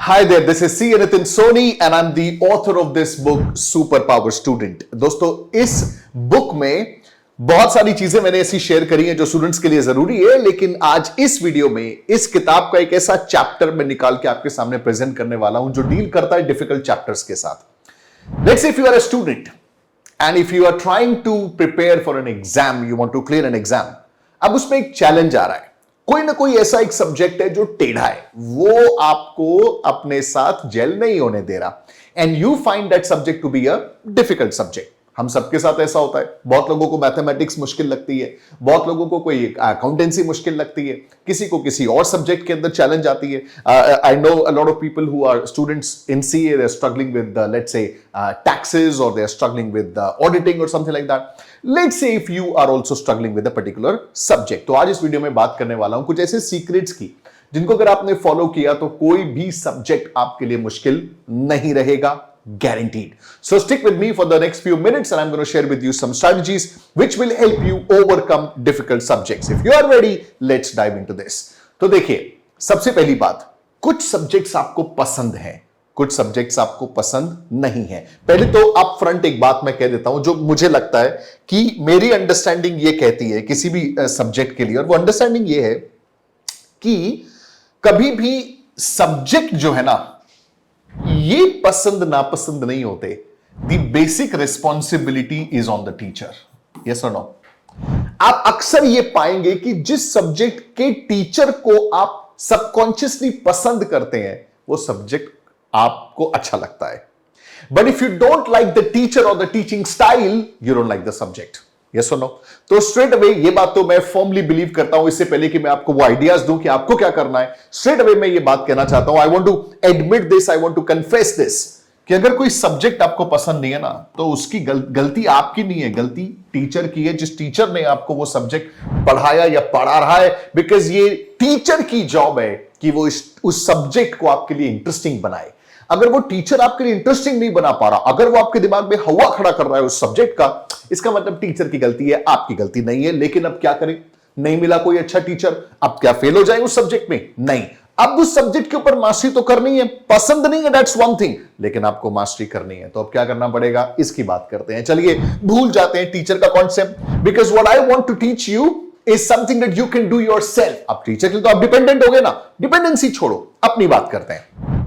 Hi there, this is C. Nitin Soni and I'm the author of this book, Super Power Student. दोस्तों, इस book में बहुत सारी चीजें मैंने ऐसी शेयर करी हैं जो स्टूडेंट्स के लिए जरूरी है, लेकिन आज इस वीडियो में इस किताब का एक ऐसा चैप्टर मैं निकाल के आपके सामने प्रेजेंट करने वाला हूं जो डील करता है डिफिकल्ट चैप्टर्स के साथ। Let's say if you are a student and if you are trying to prepare for an exam, you want to clear an exam, अब उसमें एक चैलेंज आ रहा है। कोई ना कोई ऐसा एक सब्जेक्ट है जो टेढ़ा है, वो आपको अपने साथ जेल नहीं होने दे रहा, and you find that subject to be a difficult subject. हम सबके साथ ऐसा होता है। बहुत लोगों को मैथमेटिक्स मुश्किल लगती है, बहुत लोगों को कोई अकाउंटेंसी मुश्किल लगती है, किसी को किसी और सब्जेक्ट के अंदर चैलेंज आती है। I know a lot of people who are students in CA, they are struggling with let's say taxes, or they are struggling with auditing or something like that. Let's say if you are also struggling with a particular subject. तो आज इस video में बात करने वाला हूं कुछ ऐसे सीक्रेट्स की जिनको अगर आपने फॉलो किया तो कोई भी सब्जेक्ट आपके लिए मुश्किल नहीं रहेगा, guaranteed. So stick with me for the next few minutes and I'm going to share with you some strategies which will help you overcome difficult subjects. If you are ready, let's dive into this. तो देखिए, सबसे पहली बात, कुछ subjects आपको पसंद हैं, कुछ सब्जेक्ट्स आपको पसंद नहीं है। पहले तो अप फ्रंट एक बात मैं कह देता हूं जो मुझे लगता है कि मेरी अंडरस्टैंडिंग ये कहती है किसी भी सब्जेक्ट के लिए, और वो अंडरस्टैंडिंग ये है कि कभी भी सब्जेक्ट जो है ना, ये पसंद नापसंद नहीं होते। The basic responsibility is on the teacher. Yes और नो? आप अक्सर ये पाएंगे कि जिस सब्जेक्ट के टीचर को आप सबकॉन्शियसली पसंद करते हैं वो सब्जेक्ट आपको अच्छा लगता है। But if you don't like the teacher और the teaching style, you don't like the subject. Yes और नो? तो स्ट्रेट अवे ये बात तो मैं फर्मली बिलीव करता हूं, इससे पहले कि मैं आपको वो आइडियाज दूं कि आपको क्या करना है, स्ट्रेट अवे मैं ये बात कहना चाहता हूं, I want to admit this, I want to confess this, कि अगर कोई सब्जेक्ट आपको पसंद नहीं है ना, तो उसकी गलती आपकी नहीं है, गलती टीचर की है, जिस टीचर ने आपको वो सब्जेक्ट पढ़ाया या पढ़ा रहा है। बिकॉज ये टीचर की जॉब है कि वो उस सब्जेक्ट को आपके लिए इंटरेस्टिंग बनाए। अगर वो टीचर आपके लिए इंटरेस्टिंग नहीं बना पा रहा, अगर वो आपके दिमाग में हवा खड़ा कर रहा है उस सब्जेक्ट का, इसका मतलब टीचर की गलती है, आपकी गलती नहीं है। लेकिन अब क्या करें, नहीं मिला कोई अच्छा टीचर, अब क्या फेल हो जाए उस सब्जेक्ट में? नहीं, अब उस सब्जेक्ट के ऊपर मास्टरी तो करनी है, पसंद नहीं है दैट्स वन थिंग, लेकिन आपको मास्टरी करनी है। तो अब क्या करना पड़ेगा, इसकी बात करते हैं। चलिए भूल जाते हैं टीचर का concept, because what I want to teach you is something that you can do yourself. अब टीचर के लिए तो आप डिपेंडेंट हो गए ना, डिपेंडेंसी छोड़ो, अपनी बात करते हैं।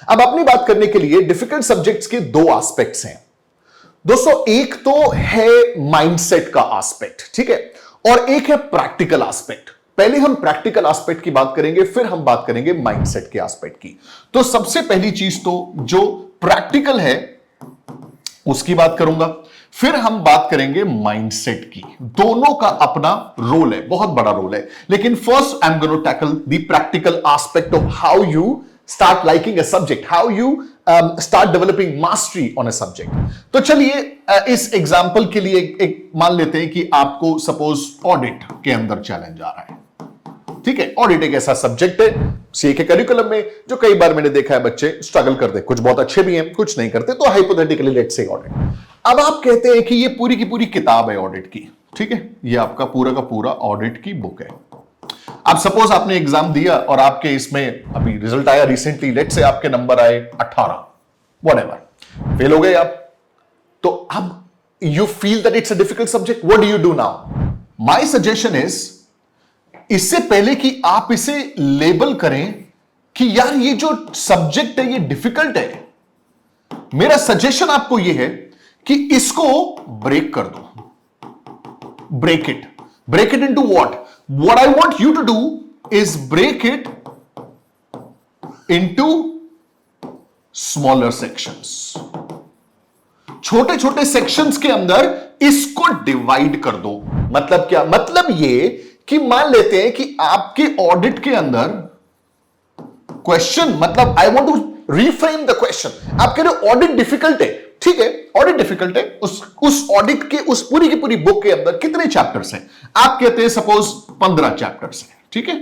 अब अपनी बात करने के लिए डिफिकल्ट सब्जेक्ट्स के दो एस्पेक्ट्स हैं दोस्तों। एक तो है माइंडसेट का एस्पेक्ट, ठीक है, और एक है प्रैक्टिकल एस्पेक्ट। पहले हम प्रैक्टिकल एस्पेक्ट की बात करेंगे, फिर हम बात करेंगे माइंडसेट के एस्पेक्ट की। तो सबसे पहली चीज तो जो प्रैक्टिकल है उसकी बात करूंगा, फिर हम बात करेंगे माइंडसेट की। दोनों का अपना रोल है, बहुत बड़ा रोल है, लेकिन first I am going to tackle the practical aspect of how you start liking a subject, how you start developing mastery on a subject. तो चलिए इस एग्जांपल के लिए एक मान लेते हैं कि आपको सपोज ऑडिट के अंदर चैलेंज आ रहा है, ठीक है। ऑडिट एक ऐसा सब्जेक्ट है सीए के करिकुलम में जो कई बार मैंने देखा है बच्चे स्ट्रगल करते, कुछ बहुत अच्छे भी हैं, कुछ नहीं करते। तो हाइपोथेटिकली लेट्स से ऑडिट, अब आप कहते हैं कि ये पूरी की पूरी किताब है ऑडिट की, ठीक है, ये आपका पूरा का पूरा ऑडिट की बुक है। अब सपोज आपने एग्जाम दिया और आपके इसमें अभी रिजल्ट आया रिसेंटली, लेट्स से आपके नंबर आए 18, व्हाटएवर, फेल हो गए आप। तो अब you feel that it's a difficult subject, what do you do now? My suggestion is, इससे पहले कि आप इसे लेबल करें कि यार ये जो सब्जेक्ट है ये डिफिकल्ट है, मेरा सजेशन आपको ये है कि इसको ब्रेक कर दो। break it into what I want you to do is break it into smaller sections. छोटे छोटे सेक्शंस के अंदर इसको डिवाइड कर दो। मतलब क्या? मतलब ये कि मान लेते हैं कि आपके ऑडिट के अंदर क्वेश्चन, मतलब I want to reframe the question. आप कह रहे हो ऑडिट डिफिकल्ट है, ठीक है, ऑडिट डिफिकल्ट है। उस ऑडिट के उस पूरी की पूरी बुक के अंदर कितने चैप्टर्स हैं? आप कहते हैं सपोज 15 चैप्टर्स हैं, ठीक है,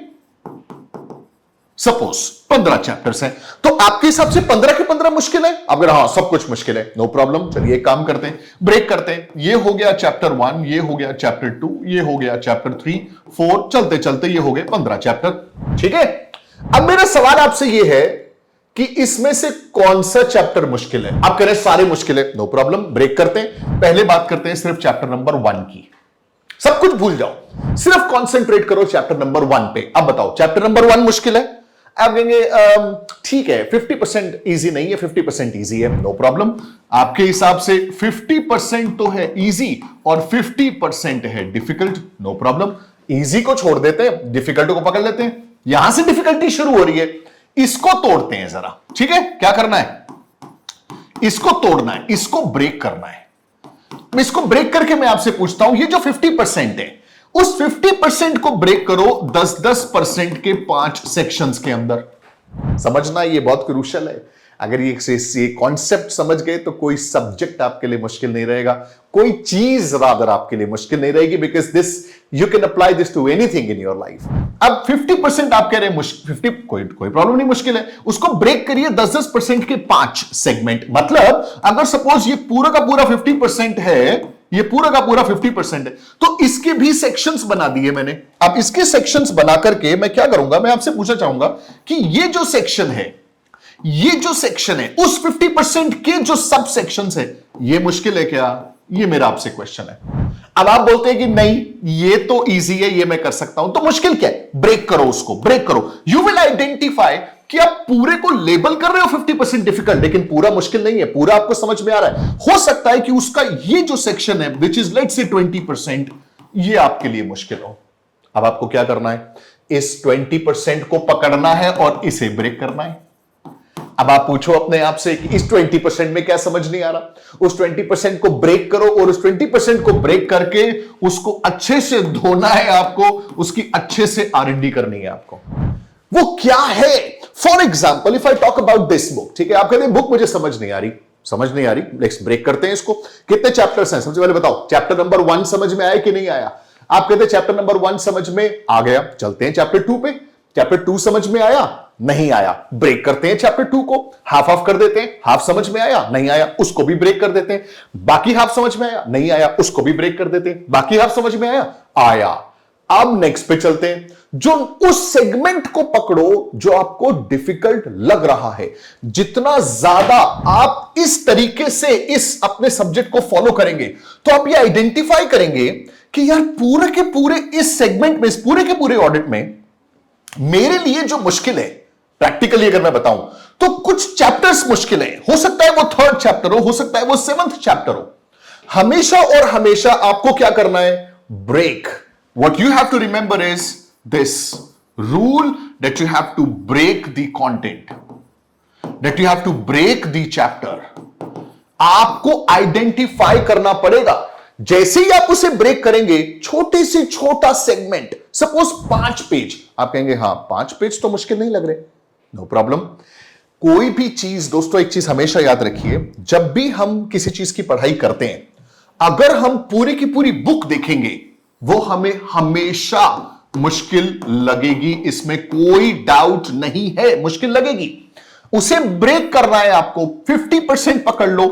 सपोज 15 चैप्टर्स हैं। तो आपके हिसाब से 15 के 15 मुश्किल है? अगर हाँ सब कुछ मुश्किल है, नो प्रॉब्लम, चलिए एक काम करते हैं, ब्रेक करते हैं। ये हो गया चैप्टर 1, ये हो गया चैप्टर 2, ये हो गया चैप्टर 3, 4, चलते चलते ये हो गए 15 चैप्टर, ठीक है। अब मेरा सवाल आपसे ये है कि इसमें से कौन सा चैप्टर मुश्किल है। आप कह रहे हैं सारे मुश्किल है, नो प्रॉब्लम, ब्रेक करते हैं। पहले बात करते हैं सिर्फ चैप्टर नंबर 1 की। सब कुछ भूल जाओ, सिर्फ कॉन्सेंट्रेट करो चैप्टर नंबर 1 पे। अब बताओ चैप्टर नंबर 1 मुश्किल है। आप कहेंगे ठीक है 50% इजी नहीं है, 50% इजी है, नो प्रॉब्लम। आपके हिसाब से 50% तो है इजी और 50% है डिफिकल्ट, नो प्रॉब्लम। इजी को छोड़ देते हैं, डिफिकल्ट को पकड़ लेते हैं। यहां से डिफिकल्टी शुरू हो रही है, इसको तोड़ते हैं जरा, ठीक है। क्या करना है, इसको तोड़ना है, इसको ब्रेक करना है। इसको ब्रेक करके मैं आपसे पूछता हूं, ये जो 50% है, उस 50% को ब्रेक करो 10-10% के 5 सेक्शंस के अंदर। समझना ये बहुत क्रूशियल है। अगर ये कॉन्सेप्ट समझ गए तो कोई सब्जेक्ट आपके लिए मुश्किल नहीं रहेगा, कोई चीज रादर आपके लिए मुश्किल नहीं रहेगी, because this you can apply this to anything in your life. अब 50% आप कह रहे हैं मुश्किल, 50 कोई प्रॉब्लम नहीं, मुश्किल है, उसको ब्रेक करिए 10-10% के 5 सेगमेंट। मतलब अगर सपोज ये पूरा का पूरा 50% है, ये पूरा का पूरा 50% है, तो इसके भी सेक्शंस बना दिए मैंने। अब इसके सेक्शंस बना करके मैं क्या करूंगा, मैं आपसे पूछना चाहूंगा कि ये जो सेक्शन है, ये जो सेक्शन है, उस 50% के जो सब सेक्शंस है, ये मुश्किल है क्या? ये मेरा आपसे क्वेश्चन है। अब आप बोलते हैं कि नहीं ये तो इजी है, ये मैं कर सकता हूं, तो मुश्किल क्या है? ब्रेक करो उसको, ब्रेक करो। यू विल आइडेंटिफाई कि आप पूरे को लेबल कर रहे हो 50% डिफिकल्ट, लेकिन पूरा मुश्किल नहीं है, पूरा आपको समझ में आ रहा है। हो सकता है कि उसका ये जो सेक्शन है विच इज लेट्स से 20%, ये आपके लिए मुश्किल हो। अब आपको क्या करना है, इस 20% को पकड़ना है और इसे ब्रेक करना है। अब आप पूछो अपने आप से कि इस 20% में क्या समझ नहीं आ रहा, उस 20% को ब्रेक करो और उस 20% को ब्रेक करके उसको अच्छे से धोना है आपको, उसकी अच्छे से R&D करनी है आपको। वो क्या है? For example if I talk about this book, ठीक है, आप कहते हैं बुक मुझे समझ नहीं आ रही, लेट्स ब्रेक करते हैं इसको। कितने चैप्टर्स हैं? सबसे पहले बताओ चैप्टर नंबर 1 समझ में आया कि नहीं आया? आप कहते हैं चैप्टर नंबर 1 समझ में आ गया, चलते हैं चैप्टर 2 पे। चैप्टर 2 समझ में आया? नहीं आया, ब्रेक करते हैं चैप्टर 2 को, हाफ ऑफ कर देते हैं। हाफ समझ में आया? नहीं आया, उसको भी ब्रेक कर देते हैं। बाकी हाफ समझ में आया? नहीं आया, उसको भी ब्रेक कर देते हैं। बाकी हाफ समझ में आया? आया। अब नेक्स्ट पे चलते हैं, जो उस सेगमेंट को पकड़ो जो आपको डिफिकल्ट लग रहा है। जितना ज्यादा आप इस तरीके से इस अपने सब्जेक्ट को फॉलो करेंगे, तो आप ये आइडेंटिफाई करेंगे कि यार पूरे के पूरे इस सेगमेंट में, इस पूरे के पूरे ऑडिट में मेरे लिए जो मुश्किल है, प्रैक्टिकली अगर मैं बताऊं तो कुछ चैप्टर्स मुश्किल है। हो सकता है वो 3rd चैप्टर हो सकता है वो 7th चैप्टर हो। हमेशा और हमेशा आपको क्या करना है? Break. What you have to remember is this rule, that you have to break the content, that you have to break the chapter. आपको आइडेंटिफाई करना पड़ेगा। जैसे ही आप उसे ब्रेक करेंगे, छोटे से छोटा सेगमेंट, सपोज 5 पेज, आप कहेंगे हाँ 5 पेज तो मुश्किल नहीं लग रहे, नो प्रॉब्लम। कोई भी चीज, दोस्तों एक चीज हमेशा याद रखिए, जब भी हम किसी चीज की पढ़ाई करते हैं, अगर हम पूरी की पूरी बुक देखेंगे, वो हमें हमेशा मुश्किल लगेगी, इसमें कोई डाउट नहीं है, मुश्किल लगेगी। उसे ब्रेक करना है आपको, 50% पकड़ लो।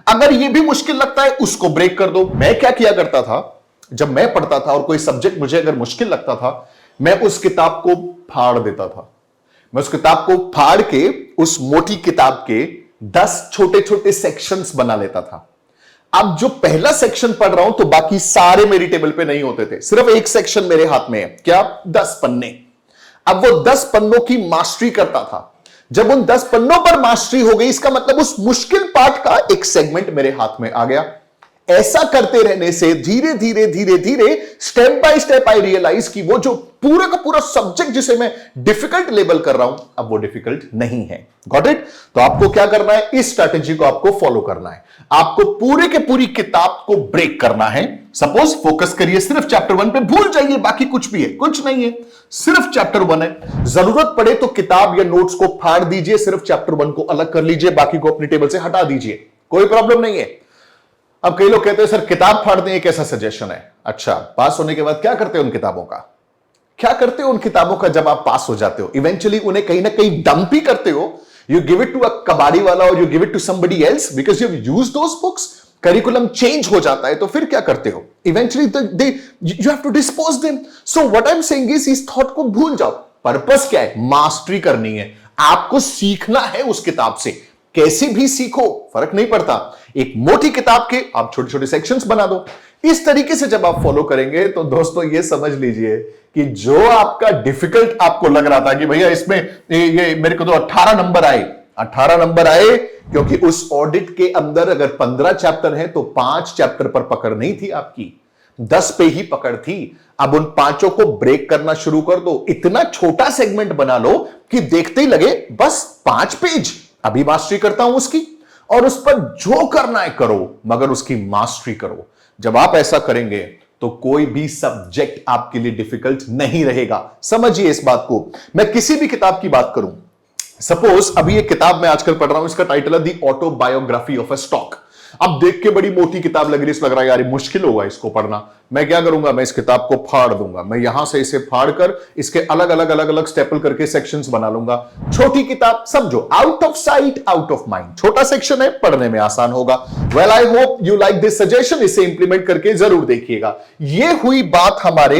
अगर ये भी मुश्किल लगता है, उसको ब्रेक कर दो। मैं क्या किया करता था, जब मैं पढ़ता था और कोई सब्जेक्ट मुझे अगर मुश्किल लगता था, मैं उस किताब को फाड़ देता था। मैं उस किताब को फाड़ के उस मोटी किताब के 10 छोटे छोटे सेक्शंस बना लेता था। अब जो पहला सेक्शन पढ़ रहा हूं, तो बाकी सारे मेरी टेबल पे नहीं होते थे, सिर्फ एक सेक्शन मेरे हाथ में है, क्या? 10 पन्ने। अब वो 10 पन्नों की मास्टरी करता था। जब उन 10 पन्नों पर मास्टरी हो गई, इसका मतलब उस मुश्किल पार्ट का एक सेगमेंट मेरे हाथ में आ गया। ऐसा करते रहने से धीरे धीरे धीरे धीरे step by step I realise कि वो जो पूरा का पूरा सब्जेक्ट जिसे मैं डिफिकल्ट लेबल कर रहा हूं, अब वो डिफिकल्ट नहीं है। Got it? तो आपको क्या करना है? इस स्ट्रैटेजी को आपको फॉलो करना है। आपको पूरे के पूरी किताब को ब्रेक करना है। सपोज फोकस करिए सिर्फ चैप्टर 1 पे, भूल जाइए बाकी कुछ भी है, कुछ नहीं है, सिर्फ चैप्टर 1 है। जरूरत पड़े तो किताब या नोट्स को फाड़ दीजिए, सिर्फ चैप्टर 1 को अलग कर लीजिए, बाकी को अपनी टेबल से हटा दीजिए, कोई प्रॉब्लम नहीं है। अब कई लोग कहते हैं सर किताब फाड़ दें, कैसा सजेशन है? अच्छा, पास होने के बाद क्या करते हो उन किताबों का? क्या करते हो उन किताबों का जब आप पास हो जाते हो? इवेंचुअली उन्हें कहीं ना कहीं डंप ही करते हो। You give it to a कबाड़ी वाला और you give it to somebody else because you have used those books. Curriculum change हो जाता है, तो फिर क्या करते हो? Eventually you have to dispose them. So what I am saying is इस थॉट को भूल जाओ। पर्पस क्या है? मास्टरी करनी है। आपको सीखना है उस किताब से, कैसे भी सीखो फर्क नहीं पड़ता। एक मोटी किताब के आप छोटे छोटे सेक्शंस बना दो। इस तरीके से जब आप फॉलो करेंगे तो दोस्तों ये समझ लीजिए कि जो आपका डिफिकल्ट आपको लग रहा था कि भैया इसमें ये मेरे को तो 18 नंबर आए, 18 नंबर आए क्योंकि उस ऑडिट के अंदर अगर 15 चैप्टर है तो 5 चैप्टर पर पकड़ नहीं थी आपकी, 10 पे ही पकड़ थी। अब उन 5 को ब्रेक करना शुरू कर दो, इतना छोटा सेगमेंट बना लो कि देखते ही लगे बस 5 पेज, अभी मास्टरी करता हूं उसकी, और उस पर जो करना है करो मगर उसकी मास्टरी करो। जब आप ऐसा करेंगे तो कोई भी सब्जेक्ट आपके लिए डिफिकल्ट नहीं रहेगा। समझिए इस बात को। मैं किसी भी किताब की बात करूं, सपोज अभी एक किताब मैं आजकल पढ़ रहा हूं, इसका टाइटल है दी ऑटोबायोग्राफी ऑफ अ स्टॉक। अब देख के बड़ी मोटी किताब लग रही है, लग रहा है यार मुश्किल होगा इसको पढ़ना। मैं क्या करूंगा, मैं इस किताब को फाड़ दूंगा, मैं यहां से इसे फाड़ कर इसके अलग अलग स्टेपल करके सेक्शंस बना लूंगा। छोटी किताब समझो, out of sight out of mind, छोटा सेक्शन है, पढ़ने में आसान होगा। Well I hope you like this suggestion, इसे इंप्लीमेंट करके जरूर देखिएगा। यह हुई बात हमारे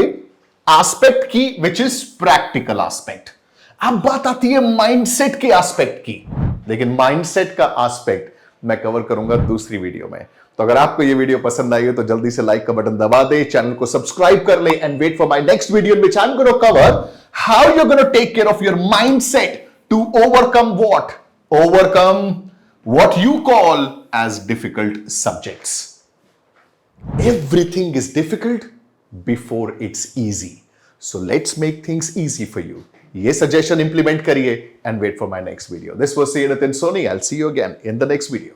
एस्पेक्ट की, विच इज प्रैक्टिकल एस्पेक्ट। अब बात आती है माइंडसेट के एस्पेक्ट की, लेकिन माइंडसेट का एस्पेक्ट मैं कवर करूंगा दूसरी वीडियो में। तो अगर आपको ये वीडियो पसंद आई हो तो जल्दी से लाइक का बटन दबा दे, चैनल को सब्सक्राइब कर ले and wait for my next video in which I am gonna cover how you gonna take care of your mindset to overcome what you call as difficult subjects. Everything is difficult before it's easy. So let's make things easy for you. ये suggestion implement करिए and wait for my next video. This was Nitin Soni. I'll see you again in the next video.